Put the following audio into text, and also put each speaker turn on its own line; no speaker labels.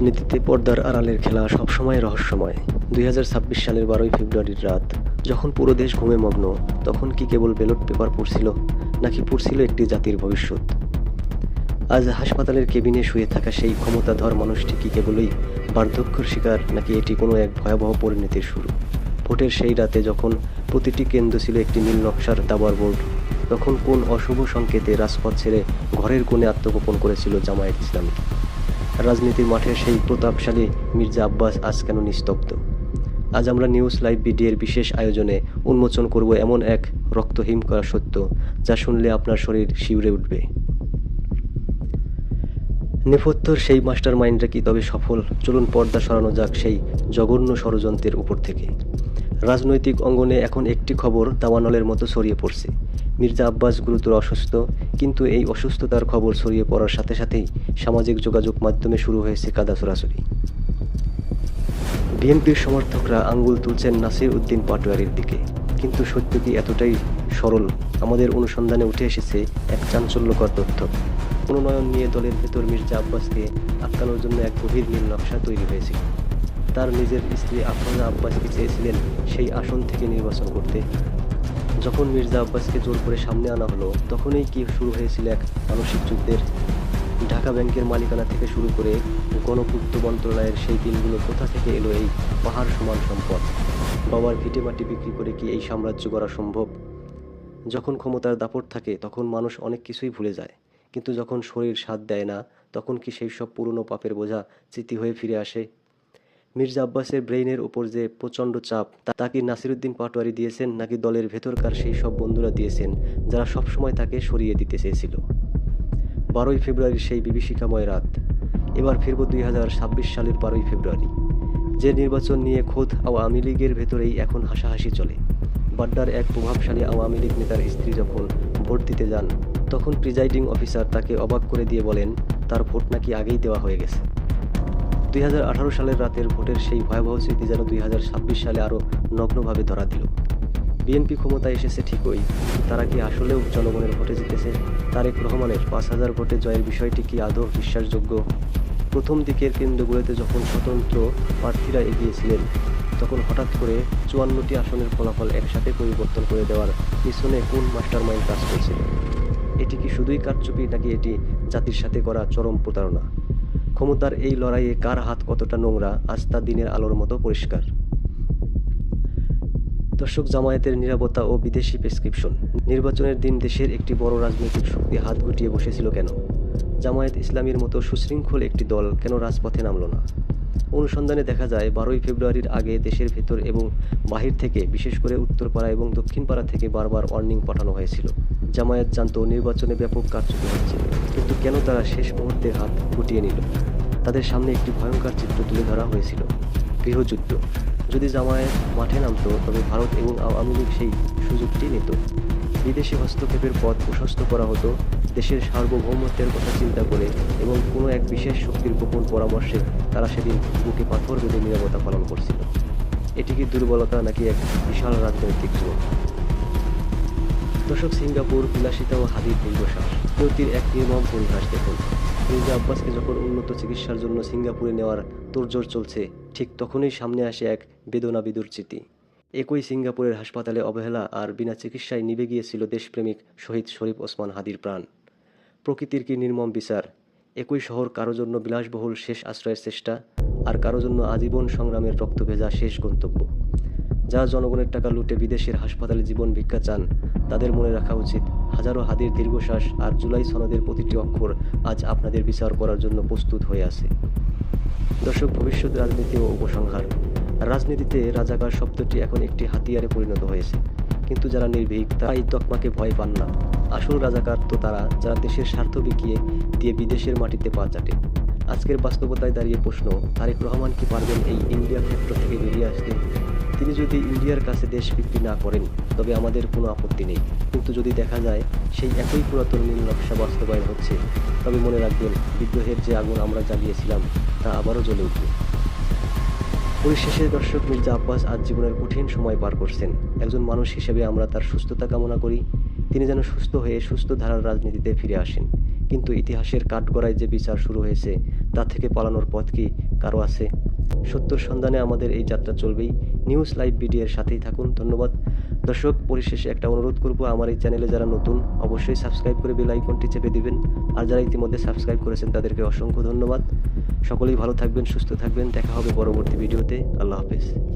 রাজনীতিতে পর্দার আড়ালের খেলা সবসময় রহস্যময়। ২০২৬ সালের ১২ই ফেব্রুয়ারির রাত, যখন পুরো দেশ ঘুমে মগ্ন, তখন কি কেবল ব্যালট পেপার পড়ছিল, নাকি পড়ছিল একটি জাতির ভবিষ্যৎ? আজ হাসপাতালের কেবিনে শুয়ে থাকা সেই ক্ষমতাধর মানুষটি কি কেবলই বার্ধক্যের শিকার, নাকি এটি কোনো এক ভয়াবহ পরিণতির শুরু? ভোটের সেই রাতে যখন প্রতিটি কেন্দ্র ছিল একটি নীল নকশার দাবার বোর্ড, তখন কোন অশুভ সংকেতে রাজপথ ছেড়ে ঘরের কোণে আত্মগোপন করেছিল জামায়াত ইসলামী? রাজনীতির মাঠের সেই প্রতাপশালী মির্জা আব্বাস আজ কেন নিস্তব্ধ? আজ আমরা নিউজ লাইভ বিডিএর বিশেষ আয়োজনে উন্মোচন করব এমন এক রক্তহিম করা সত্য, যা শুনলে আপনার শরীর শিউরে উঠবে। নেপথ্যর সেই মাস্টার মাইন্ডরা কি তবে সফল? চলুন পর্দা সরানো যাক সেই জঘন্য ষড়যন্ত্রের উপর থেকে। রাজনৈতিক অঙ্গনে এখন একটি খবর দাবানলের মতো ছড়িয়ে পড়ছে। মির্জা আব্বাস গুরুতর অসুস্থ, কিন্তু এই অসুস্থতার খবর ছড়িয়ে পড়ার সাথে সাথেই সামাজিক যোগাযোগ মাধ্যমে শুরু হয়েছে কাদা ছোড়াছড়ি। বিএনপির সমর্থকরা আঙ্গুল তুলছেন নাসির উদ্দিন পাটোয়ারির দিকে, কিন্তু সত্য কি এতটাই সরল? আমাদের অনুসন্ধানে উঠে এসেছে এক চাঞ্চল্যকর তথ্য। মনোনয়ন নিয়ে দলের ভেতর মির্জা আব্বাসকে আটকানোর জন্য এক গভীর নীল নকশা তৈরি হয়েছিল। তার নিজের স্ত্রী আফরোজা আব্বাসকে চেয়েছিলেন সেই আসন থেকে নির্বাচন করতে। যখন মির্জা আব্বাসকে জোর করে সামনে আনা হলো, তখনই কি শুরু হয়েছিল এক মানসিক যুদ্ধের। ঢাকা ব্যাংকের মালিকানা থেকে শুরু করে গণপূর্ত মন্ত্রণালয়ের সেই দিনগুলো কোথা থেকে এলো এই পাহাড় সমান সম্পদ? বাবার ভিটেমাটি বিক্রি করে কি এই সাম্রাজ্য গড়া সম্ভব? যখন ক্ষমতার দাপট থাকে তখন মানুষ অনেক কিছুই ভুলে যায়, কিন্তু যখন শরীর সাথ দেয় না, তখন কি সেই সব পুরনো পাপের বোঝা স্মৃতি হয়ে ফিরে আসে? মির্জা আব্বাসের ব্রেইনের উপর যে প্রচণ্ড চাপ, তা কি নাসিরুদ্দিন পাটোয়ারি দিয়েছেন, নাকি দলের ভেতরকার সেই সব বন্ধুরা দিয়েছেন যারা সবসময় তাকে সরিয়ে দিতে চেয়েছিল? ১২ই ফেব্রুয়ারির সেই বিভীষিকাময় রাত। এবার ফিরব ২০২৬ সালের ১২ই ফেব্রুয়ারি, যে নির্বাচন নিয়ে খোদ আওয়ামী লীগের ভেতরেই এখন হাসাহাসি চলে। বাড্ডার এক প্রভাবশালী আওয়ামী লীগ নেতার স্ত্রী যখন ভোট দিতে যান, তখন প্রিজাইডিং অফিসার তাকে অবাক করে দিয়ে বলেন তার ভোট নাকি আগেই দেওয়া হয়ে গেছে। ২০১৮ সালের রাতের ভোটের সেই ভয়াবহ স্মৃতি যেন ২০২৬ সালে আরও নগ্নভাবে ধরা দিল। বিএনপি ক্ষমতায় এসেছে ঠিকই, তারা কি আসলেও জনগণের ভোটে জিতেছে? তারেক রহমানের ৫,০০০ ভোটে জয়ের বিষয়টি কি আদৌ বিশ্বাসযোগ্য? প্রথম দিকের কেন্দ্রগুলোতে যখন স্বতন্ত্র প্রার্থীরা এগিয়েছিলেন, তখন হঠাৎ করে ৫৪টি আসনের ফলাফল একসাথে পরিবর্তন করে দেওয়ার পিছনে কোন মাস্টারমাইন্ড কাজ করছিল? এটি কি শুধুই কারচুপি, নাকি এটি জাতির সাথে করা চরম প্রতারণা? ক্ষমতার এই লড়াইয়ে কার হাত কতটা নোংরা, আজ তা দিনের আলোর মতো পরিষ্কার। দর্শক, জামায়াতের নিরাপত্তা ও বিদেশি প্রেসক্রিপশন। নির্বাচনের দিন দেশের একটি বড় রাজনৈতিক শক্তি হাত গুটিয়ে বসেছিল কেন? জামায়াত ইসলামীর মতো সুশৃঙ্খল একটি দল কেন রাজপথে নামল না? অনুসন্ধানে দেখা যায় ১২ই ফেব্রুয়ারির আগে দেশের ভেতর এবং বাহির থেকে, বিশেষ করে উত্তরপাড়া এবং দক্ষিণপাড়া থেকে বারবার ওয়ার্নিং পাঠানো হয়েছিল। জামায়াত জানত নির্বাচনে ব্যাপক কারচুপি হচ্ছে, কিন্তু কেন তারা শেষ মুহূর্তে হাত গুটিয়ে নিল? তাদের সামনে একটি ভয়ঙ্কর চিত্র তুলে ধরা হয়েছিল, গৃহযুদ্ধ। যদি জামায়াত মাঠে নামত, তবে ভারত এবং আওয়ামী লীগ সেই সুযোগটি নিত। বিদেশি হস্তক্ষেপের পথ প্রশস্ত করা হতো দেশের সার্বভৌমত্বের কথা চিন্তা করে, এবং কোনো এক বিশেষ শক্তির গোপন পরামর্শে তারা সেদিন বুকে পাথর বেঁধে নিরাপত্তা পালন করছিল। এটি কি দুর্বলতা, নাকি এক বিশাল রাজনৈতিক জোর? দর্শক, সিঙ্গাপুর, বিলাসিতা ও হাদির দীর্ঘশ্বাস। নিয়তির এক নির্মম পরিহাস দেখুন। মির্জা আব্বাসকে যখন উন্নত চিকিৎসার জন্য সিঙ্গাপুরে নেওয়ার তোড়জোড় চলছে, ঠিক তখনই সামনে আসে এক বেদনাবিদুর স্মৃতি। একই সিঙ্গাপুরের হাসপাতালে অবহেলা আর বিনা চিকিৎসায় নিভে গিয়েছিল দেশপ্রেমিক শহীদ শরীফ ওসমান হাদির প্রাণ। প্রকৃতির কি নির্মম বিচার! একই শহর, কারো জন্য বিলাসবহুল শেষ আশ্রয়ের চেষ্টা, আর কারো জন্য আজীবন সংগ্রামের রক্ত ভেজা শেষ গন্তব্য। যারা জনগণের টাকা লুটে বিদেশের হাসপাতালে জীবন ভিক্ষা চান, তাদের মনে রাখা উচিত হাজারো হাদির দীর্ঘশ্বাস আর জুলাই সনদের প্রতিটি অক্ষর আজ আপনাদের বিচার করার জন্য প্রস্তুত হয়ে আছে। দর্শক, ভবিষ্যৎ রাজনীতি ও উপসংহার। রাজনীতিতে রাজাকার শব্দটি এখন একটি হাতিয়ারে পরিণত হয়েছে, কিন্তু যারা নির্ভীক তারা এই তকমাকে ভয় পান না। আসল রাজাকার তো তারা, যারা দেশের স্বার্থ বিকিয়ে দিয়ে বিদেশের মাটিতে পা চাটে। আজকের বাস্তবতায় দাঁড়িয়ে প্রশ্ন, তারেক রহমান কি পারবেন এই ইন্ডিয়া ফ্যাক্টর থেকে বেরিয়ে আসতে? তিনি যদি ইন্ডিয়ার কাছে দেশ বিক্রি না করেন, তবে আমাদের কোনো আপত্তি নেই, কিন্তু যদি দেখা যায় সেই একই পুরাতন নীল নকশা বাস্তবায়ন হচ্ছে, তবে মনে রাখবেন বিদ্রোহের যে আগুন আমরা জ্বালিয়েছিলাম তা আবারও জ্বলে উঠবে। পরিশেষে দর্শক, মির্জা আব্বাস আজ জীবনের কঠিন সময় পার করছেন। একজন মানুষ হিসেবে আমরা তার সুস্থতা কামনা করি। তিনি যেন সুস্থ হয়ে সুস্থ ধারার রাজনীতিতে ফিরে আসেন। কিন্তু ইতিহাসের কাঠগড়ায় যে বিচার শুরু হয়েছে তা থেকে পালানোর পথ কি কারো আছে? সত্যর সন্ধানে আমাদের এই যাত্রা চলবেই। নিউজ লাইভ বিডির সাথেই থাকুন। ধন্যবাদ দর্শক। পরিশেষে একটা অনুরোধ করব, আমার এই চ্যানেলে যারা নতুন অবশ্যই সাবস্ক্রাইব করে বেল আইকনটি চেপে দিবেন। আর যারা ইতিমধ্যে সাবস্ক্রাইব করেছেন তাদেরকে অসংখ্য ধন্যবাদ। সকলেই ভালো থাকবেন, সুস্থ থাকবেন। দেখা হবে পরবর্তী ভিডিওতে। আল্লাহ হাফেজ।